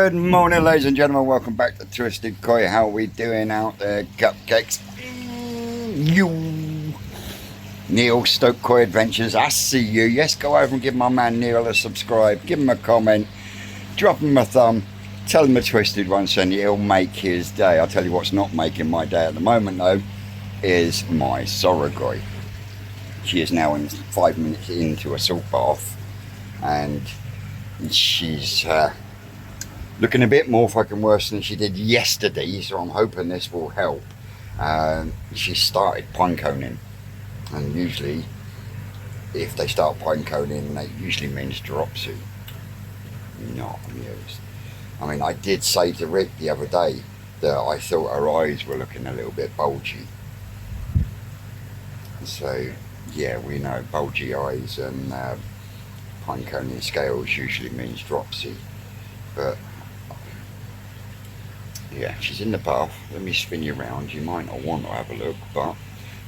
Good morning, ladies and gentlemen. Welcome back to Twisted Koi. How are we doing out there, cupcakes? You, Neil Stoke Koi Adventures. I see you. Yes, go over and give my man Neil a subscribe. Give him a comment. Drop him a thumb. Tell him a twisted one, and it'll make his day. I'll tell you what's not making my day at the moment, though, is my Soragoi. She is now 5 minutes into a salt bath, and she's looking a bit more fucking worse than she did yesterday, so I'm hoping this will help. She started pine coning, and usually if they start pine coning, that usually means dropsy. Not amused. I mean, I did say to Rick the other day that I thought her eyes were looking a little bit bulgy. So yeah, we know bulgy eyes and pine coning scales usually means dropsy, but yeah, she's in the bath. Let me spin you around. You might not want to have a look, but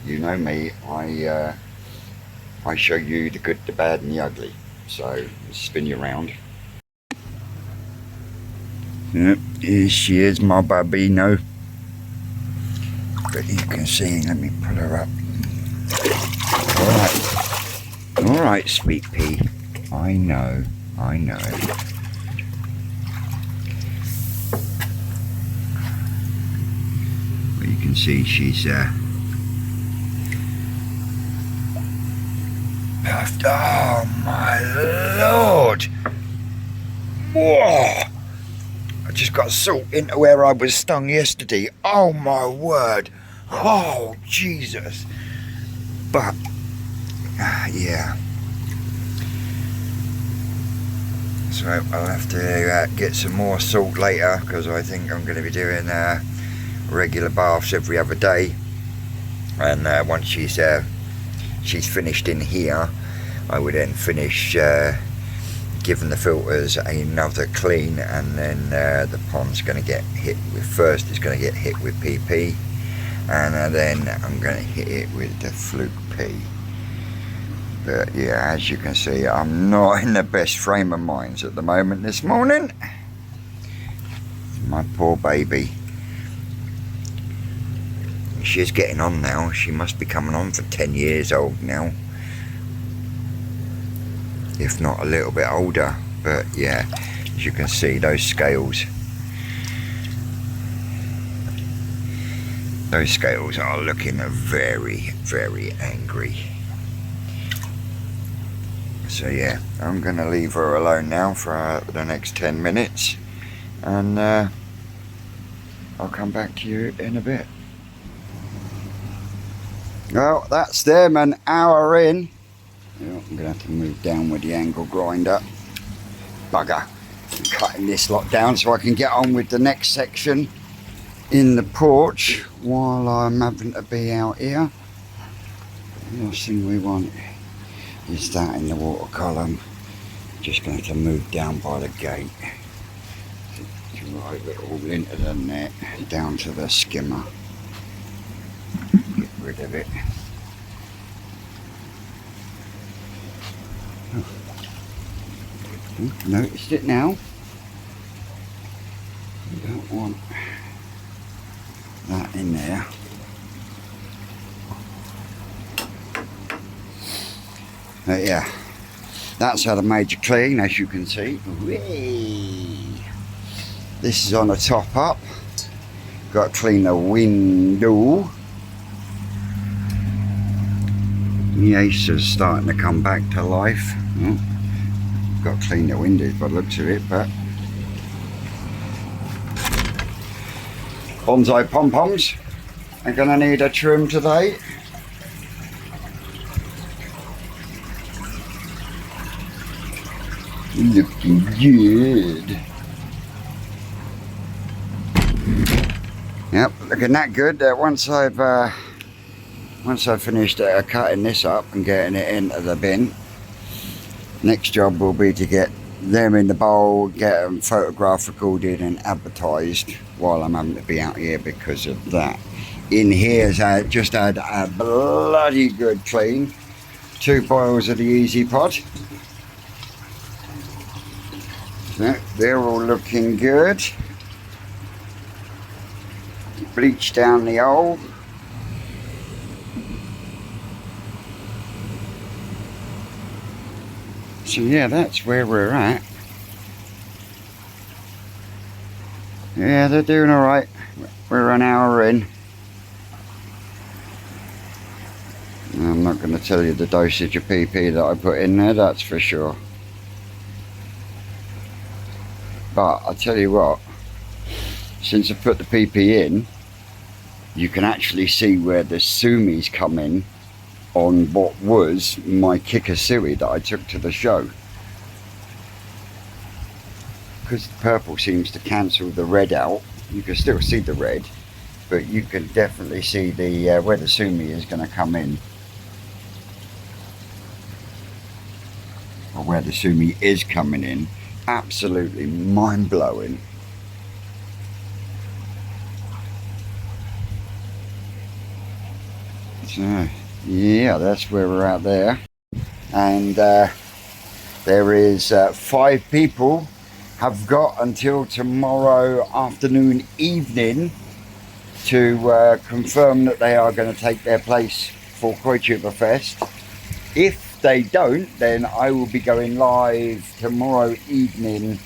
you know me, I show you the good, the bad and the ugly. So spin you around. Yep, here she is, my babino. But you can see, let me pull her up. Alright, sweet pea. I know. Well, you can see she's puffed. Oh my lord! Whoa! I just got salt into where I was stung yesterday. Oh my word! Oh Jesus! But yeah. So I'll have to get some more salt later, because I think I'm going to be doing regular baths every other day. And once she's finished in here, I would then finish giving the filters another clean, and then the pond's going to get hit with, first it's going to get hit with PP, and then I'm going to hit it with the fluke pea. But yeah, as you can see, I'm not in the best frame of mind at the moment this morning. My poor baby. She's getting on now. She must be coming on for 10 years old now, if not a little bit older. But yeah, as you can see, those scales are looking very, very angry. So yeah, I'm going to leave her alone now for the next 10 minutes, and I'll come back to you in a bit. Well, that's them an hour in. I'm going to have to move down with the angle grinder. Bugger. I'm cutting this lot down so I can get on with the next section in the porch while I'm having to be out here. The last thing we want is that in the water column. Just going to have to move down by the gate. Drive it all into the net, down to the skimmer. Get rid of it. Oh, noticed it now. You don't want that in there. But yeah, that's had a major clean, as you can see. Whee! This is on a top up. Got to clean the window. The ace is starting to come back to life. Oh, got to clean the windows by the looks of it, but bonsai pom-poms are going to need a trim today. Looking good. Yep, looking that good. Once I've finished cutting this up and getting it into the bin, next job will be to get them in the bowl, get them photographed, recorded and advertised while I'm having to be out here because of that. In here's just had a bloody good clean. 2 boils of the Easy Pod. So they're all looking good. Bleach down the hole. So yeah, that's where we're at. Yeah, they're doing alright. We're an hour in. I'm not going to tell you the dosage of PP that I put in there, that's for sure. But I'll tell you what, since I put the PP in, you can actually see where the sumi's come in on what was my kikasui that I took to the show. Because the purple seems to cancel the red out, you can still see the red, but you can definitely see the where the sumi is going to come in. Or where the sumi is coming in. Absolutely mind-blowing. So yeah, that's where we're at there. And there is 5 people have got until tomorrow afternoon, evening to confirm that they are going to take their place for KoiTuberFest. If they don't, then I will be going live tomorrow evening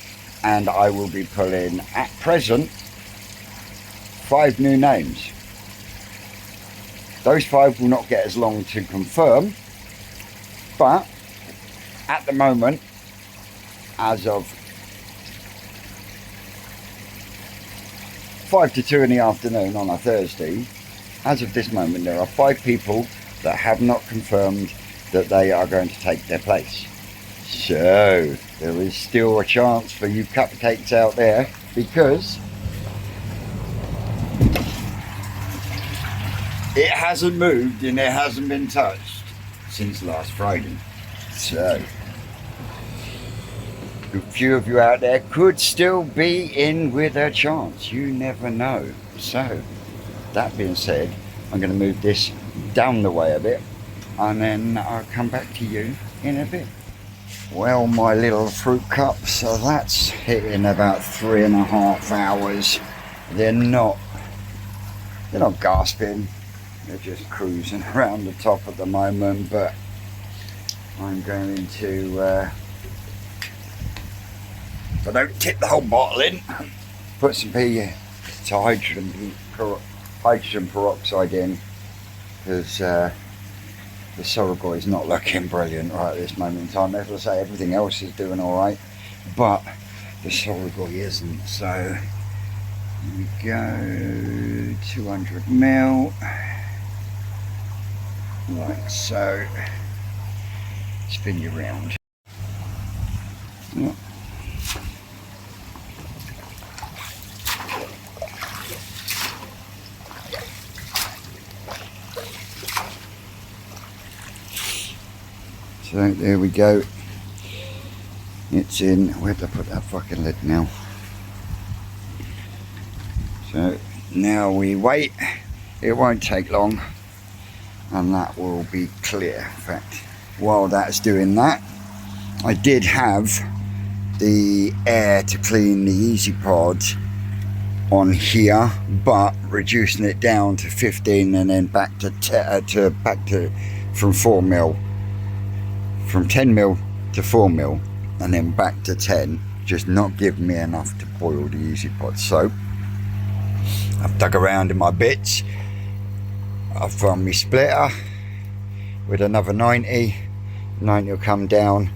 and I will be pulling, at present, 5 new names. Those 5 will not get as long to confirm, but at the moment, as of 5 to 2 in the afternoon on a Thursday, as of this moment, there are 5 people that have not confirmed that they are going to take their place. So there is still a chance for you cupcakes out there, because it hasn't moved and it hasn't been touched since last Friday. So a few of you out there could still be in with a chance. You never know. So that being said, I'm going to move this down the way a bit and then I'll come back to you in a bit. Well, my little fruit cups, so that's hitting about 3.5 hours. They're not gasping, they're just cruising around the top at the moment, but I'm going to if I don't tip the whole bottle in, put some hydrogen peroxide in, because the Soragoi is not looking brilliant right at this moment in time. As I say, everything else is doing alright, but the Soragoi isn't. So here we go, 200 ml, like so. Spin you round. Yeah. So there we go. It's in. Where'd I put that fucking lid now? So now we wait. It won't take long and that will be clear. In fact, while that's doing that, I did have the air to clean the Easy Pod on here, but reducing it down to 15 and then back to from 4 mil, from 10 mil to 4 mil, and then back to 10, just not giving me enough to boil the Easy Pod. So I've dug around in my bits. I've found my splitter with another 90 will come down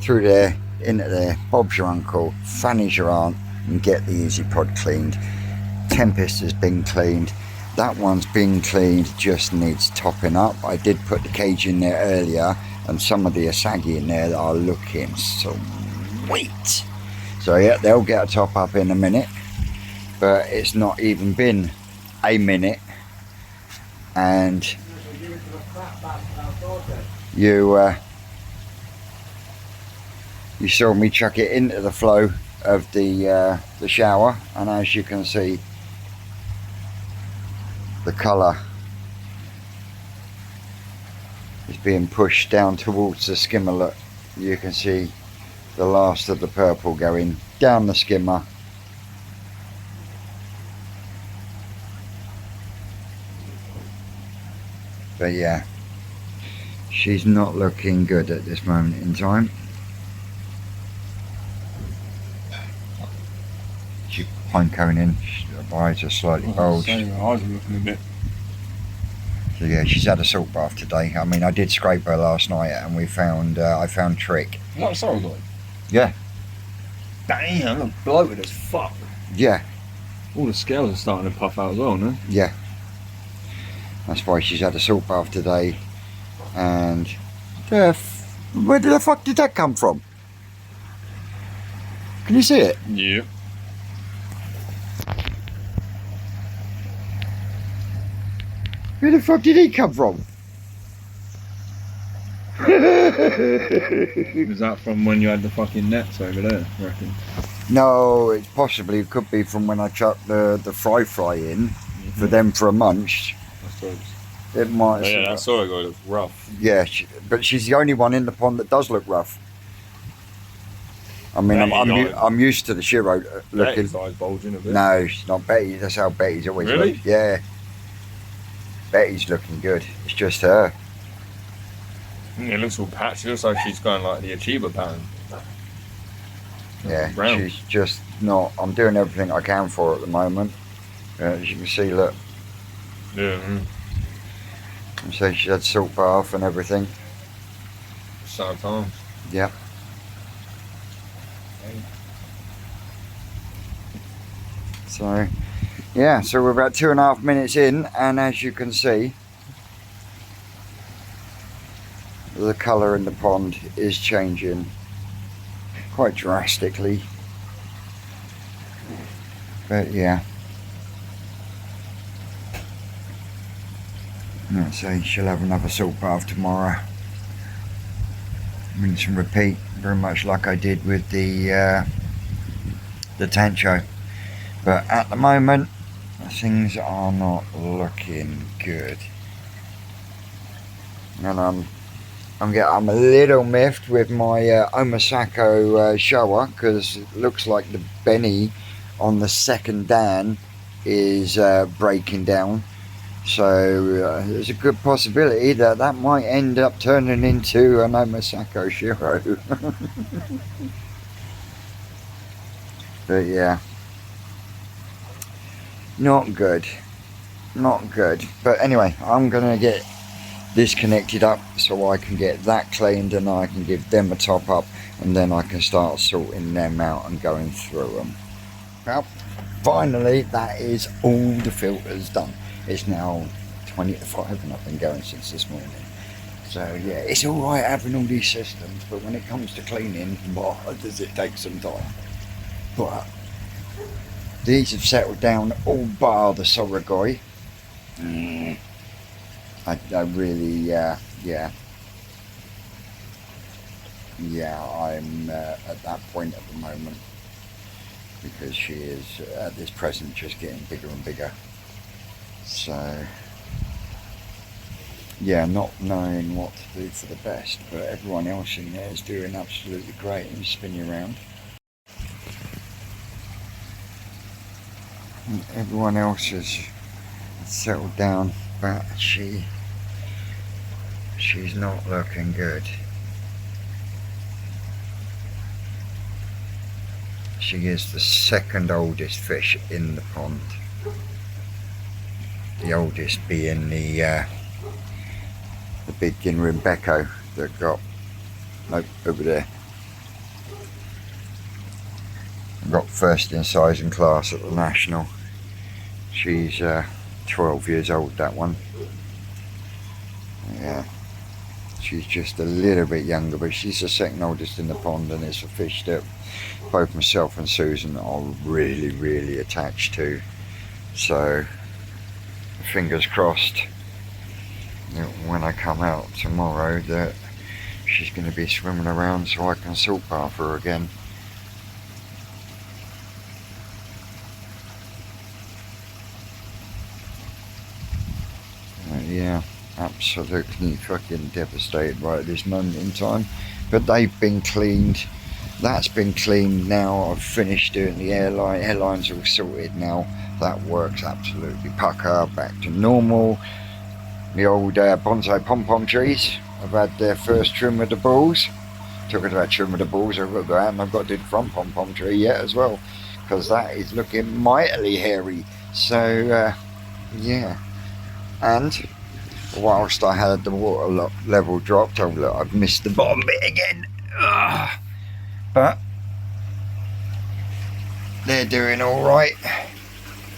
through there, into there, Bob's your uncle, Fanny's your aunt, and get the Easy Pod cleaned. Tempest has been cleaned, that one's been cleaned, just needs topping up. I did put the cage in there earlier and some of the Asagi in there that are looking sweet. So yeah, they'll get a top up in a minute, but it's not even been a minute and you saw me chuck it into the flow of the shower, and as you can see, the colour is being pushed down towards the skimmer. Look, you can see the last of the purple going down the skimmer. But yeah, she's not looking good at this moment in time. She's pine coning, her eyes are slightly bulged. Her eyes are looking a bit. So yeah, she's had a salt bath today. I mean, I did scrape her last night, and we found I found Trick. Is that a Soragoi? Yeah. Damn, I'm bloated as fuck. Yeah. All the scales are starting to puff out as well, no? Yeah. That's why she's had a salt bath today. And where the fuck did that come from? Can you see it? Yeah. Where the fuck did he come from? Is that from when you had the fucking nets over there, I reckon? No, it possibly could be from when I chucked the fry in for them for a munch. I suppose. It might. Oh, yeah, that Soragoi looks rough. Yeah, but she's the only one in the pond that does look rough. I mean, I'm used to the Shiro looking. Betty's eyes bulging a bit. No, she's not Betty. That's how Betty's always Really? looked. Yeah. Betty's looking good. It's just her. It looks all patchy. It looks like she's going like the Achiever pattern. Yeah, Brown. she's just not. I'm doing everything I can for her at the moment. As you can see, look. Yeah. So she had salt bath and everything. Sad times. Yeah. So, yeah, so we're about 2.5 minutes in, and as you can see, the colour in the pond is changing quite drastically. But yeah. Let's say she'll have another salt bath tomorrow. Rinse and repeat, very much like I did with the Tancho. But at the moment, things are not looking good. And I'm a little miffed with my Omasako shower, because it looks like the Benny on the second Dan is breaking down. So there's a good possibility that might end up turning into an Omasako Shiro. But yeah, not good, not good. But anyway, I'm gonna get this connected up so I can get that cleaned, and I can give them a top up, and then I can start sorting them out and going through them. Well, finally, that is all the filters done. It's now 20 to 5 and I've been going since this morning. So yeah, it's alright having all these systems, but when it comes to cleaning, boy, does it take some time. But these have settled down, all bar the Soragoi. I really, yeah, I'm at that point at the moment, because she is at this present just getting bigger and bigger. So yeah, not knowing what to do for the best, but everyone else in there is doing absolutely great and spinning around. And everyone else has settled down, but she's not looking good. She is the second oldest fish in the pond. The oldest being the big Ginrimbeko that got over there. Got first in size and class at the national. She's 12 years old, that one. Yeah, she's just a little bit younger, but she's the second oldest in the pond, and it's a fish that both myself and Susan are really, really attached to. So fingers crossed that when I come out tomorrow that she's going to be swimming around so I can salt bath her again. Yeah, absolutely fucking devastated right at this moment in time, but they've been cleaned. That's been cleaned now. I've finished doing the airline's all sorted now. That works absolutely pucker, back to normal. The old bonsai pom-pom trees, I've had their first trim of the balls. Talking about trim of the balls, I've got to go out and I've got to do the front pom-pom tree yet as well, because that is looking mightily hairy. So yeah, and whilst I had the water level dropped, oh look, I've missed the bottom bit again. Ugh. But they're doing all right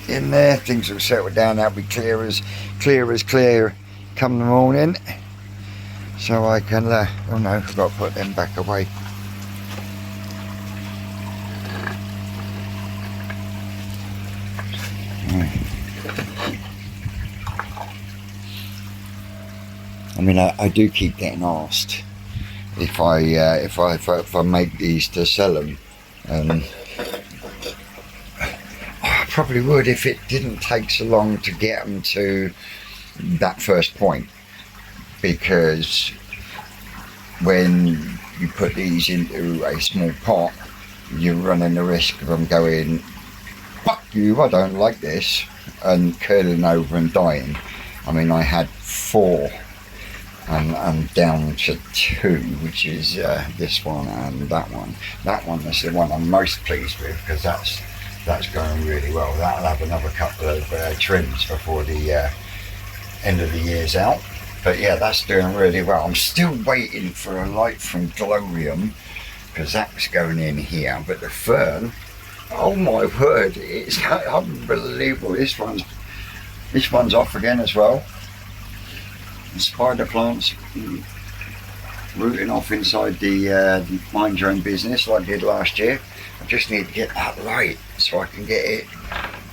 in there. Things will settle down. They'll be clear as clear come the morning. So I can, oh no, I've got to put them back away. I mean, I do keep getting asked if I make these to sell them. I probably would if it didn't take so long to get them to that first point, because when you put these into a small pot, you're running the risk of them going, fuck you, I don't like this, and curling over and dying. I mean, I had 4 and I'm down to 2, which is this one and that one. That one is the one I'm most pleased with, because that's going really well. That'll have another couple of trims before the end of the year's out. But yeah, that's doing really well. I'm still waiting for a light from Glorium, because that's going in here. But the fern, oh my word, it's unbelievable. This one's off again as well. The spider plants rooting off inside the mind your own business like I did last year. I just need to get that light so I can get it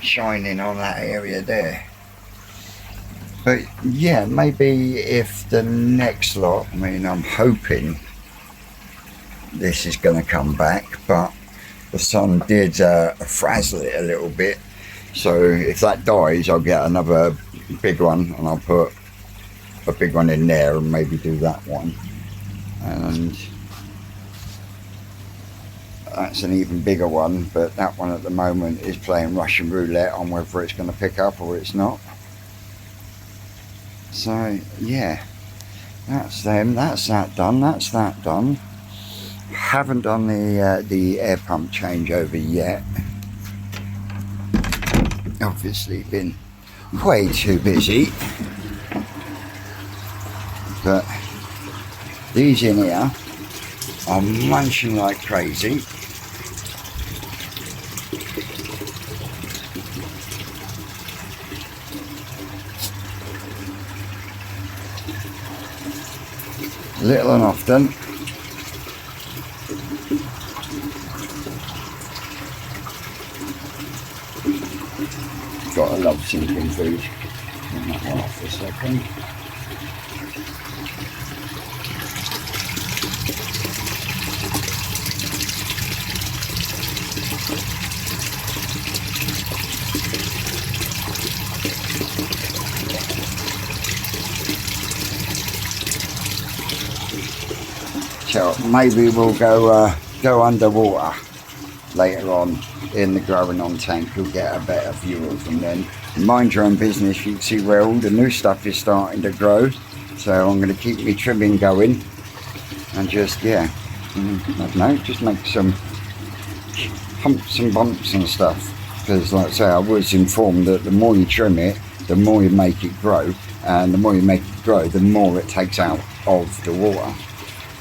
shining on that area there. But yeah, maybe if the next lot, I mean, I'm hoping this is going to come back, but the sun did frazzle it a little bit. So if that dies, I'll get another big one and I'll put a big one in there and maybe do that one. And that's an even bigger one, but that one at the moment is playing Russian roulette on whether it's going to pick up or it's not. So yeah, that's them, that's that done, that's that done. Haven't done the air pump changeover yet. Obviously been way too busy. But these in here are munching like crazy. Little and often. Gotta love sinking food. Turn that one off for a second. So maybe we'll go underwater later on in the growing on tank. You'll get a better view of them then. Mind your own business, you can see where all the new stuff is starting to grow. So I'm going to keep my trimming going and just, yeah, I don't know, just make some humps and bumps and stuff. Because like I say, I was informed that the more you trim it, the more you make it grow. And the more you make it grow, the more it takes out of the water.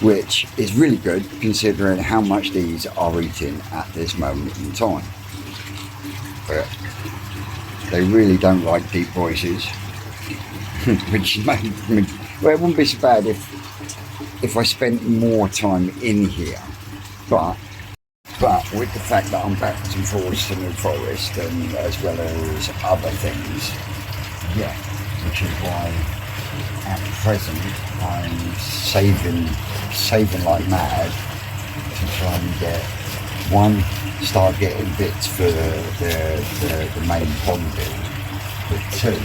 Which is really good considering how much these are eating at this moment in time. But they really don't like deep voices, which made me, well, it wouldn't be so bad if I spent more time in here, but with the fact that I'm backwards and forwards to New Forest and as well as other things, yeah, which is why at present I'm saving like mad to try and start getting bits for the main pond build, but 2,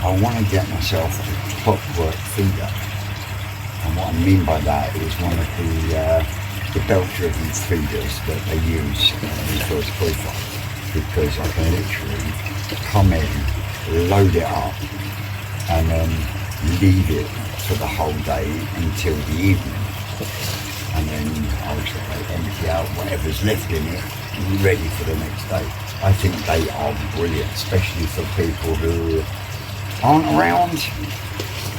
I want to get myself a clockwork feeder, and what I mean by that is one of the the belt-driven feeders that they use as first profile, because I can literally come in, load it up, and then leave it for the whole day until the evening, and then I'll sort of empty out whatever's left in it, ready for the next day. I think they are brilliant, especially for people who aren't around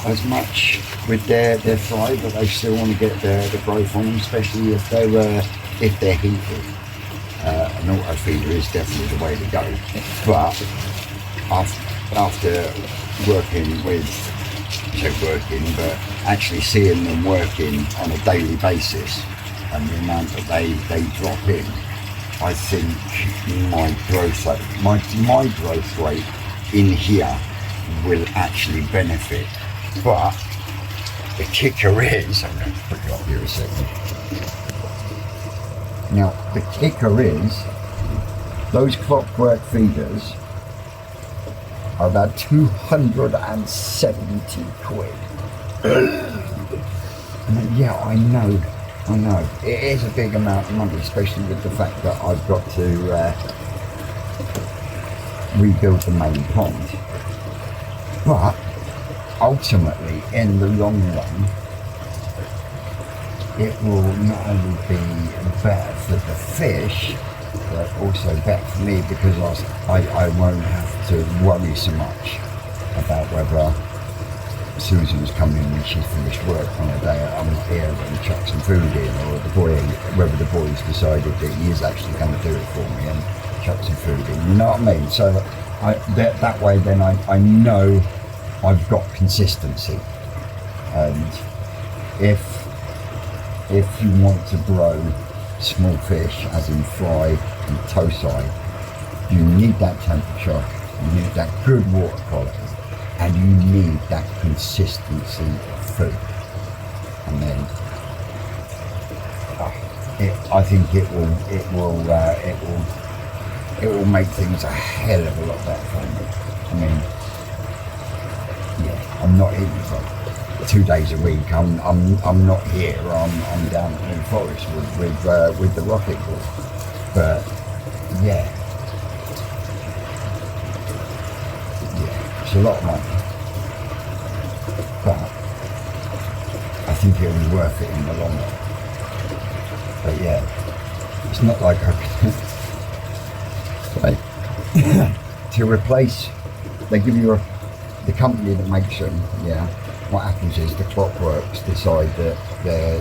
as much with their fry, but they still want to get the growth on them, especially if they're heated. An auto feeder is definitely the way to go. But after working with, but actually seeing them working on a daily basis and the amount that they drop in, I think my growth rate in here will actually benefit. But the kicker is, I'm going to put you up here a second. Now the kicker is, those clockwork feeders are about 270 quid. And yeah, I know. It is a big amount of money, especially with the fact that I've got to rebuild the main pond. But ultimately, in the long run, it will not only be better for the fish, but also better for me, because I won't have to worry so much about whether Susan's come in when she's finished work on a day I'm not here and chuck some food in, or whether the boy's decided that he is actually going to do it for me and chuck some food in, you know what I mean? So that way then I know I've got consistency. And if you want to grow small fish, as in fry and toeside, you need that temperature, you need that good water quality, and you need that consistency of food. And then I think it will make things a hell of a lot better for me. I mean, yeah, I'm not eating for 2 days a week. I'm not here. I'm down in the forest with the rocket ball. But yeah, it's a lot of money. But I think it'll be worth it in the long run. But yeah, it's not like I can to replace. They give you the company that makes them. Yeah. What happens is the clockworks decide that they're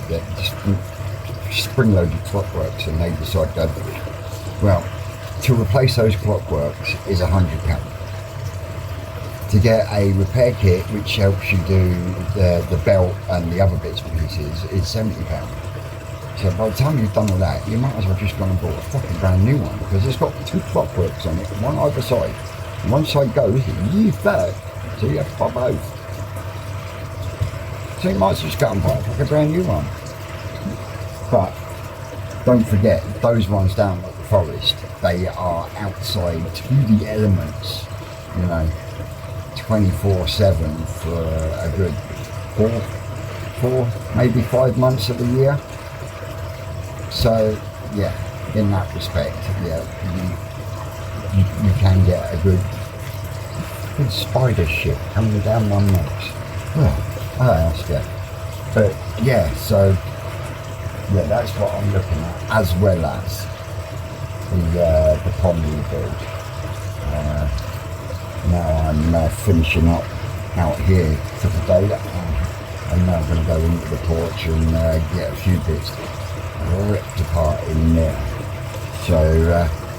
spring-loaded clockworks, and they decide that, well, to replace those clockworks is £100. To get a repair kit which helps you do the belt and the other bits and pieces is £70. So by the time you've done all that, you might as well just go and bought a fucking brand new one, because it's got 2 clockworks on it, one either side. And one side goes, you third, so you have to buy both. So you might as well just go and buy a brand new one. But don't forget, those ones down at the forest, they are outside to the elements, 24/7 for a good 4, maybe 5 months of the year. So yeah, in that respect, yeah, you can get a good spider shit coming down my nose. Well, I ask you. But yeah, so yeah, that's what I'm looking at, as well as the pond rebuild. Now I'm finishing up out here for the day. I'm now going to go into the porch and get a few bits ripped apart in there. So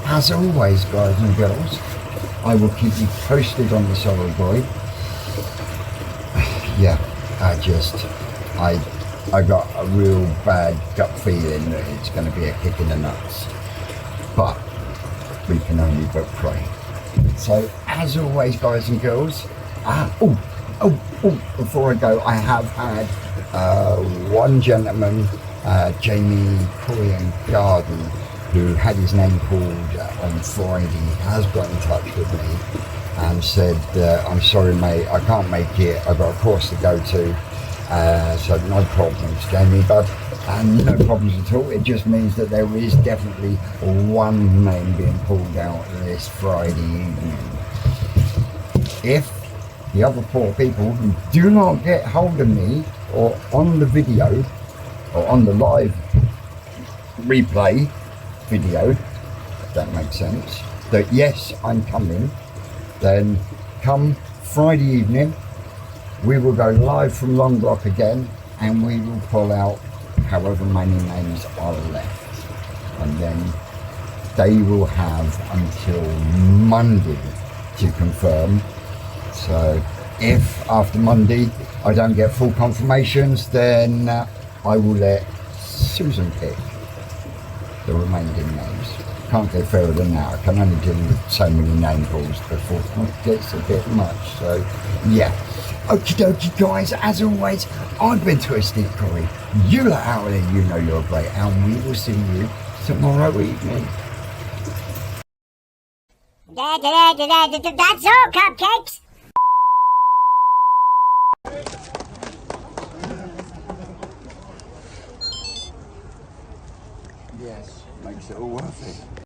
as always, guys and girls, I will keep you posted on the Soragoi. Yeah, I got a real bad gut feeling that it's going to be a kick in the nuts, but we can only but pray. So as always, guys and girls, before I go, I have had one gentleman, Jamie Korean Garden, who had his name called on Friday, has got in touch with me and said, I'm sorry mate, I can't make it, I've got a course to go to, So no problems, Jamie bud, and no problems at all. It just means that there is definitely one name being pulled out this Friday evening. If the other poor people who do not get hold of me or on the video or on the live replay video, if that makes sense, that yes, I'm coming, then come Friday evening, we will go live from Long Block again, and we will pull out however many names are left, and then they will have until Monday to confirm. So if after Monday I don't get full confirmations, then I will let Susan pick the remaining names. Can't go further than that. I can only do so many name calls before it gets a bit much. So yeah. Okie dokie guys, as always, I've been Twisted Corey. You lot out there, you know you're great, and we will see you tomorrow evening. That's all, cupcakes. Yes, makes it all worth it.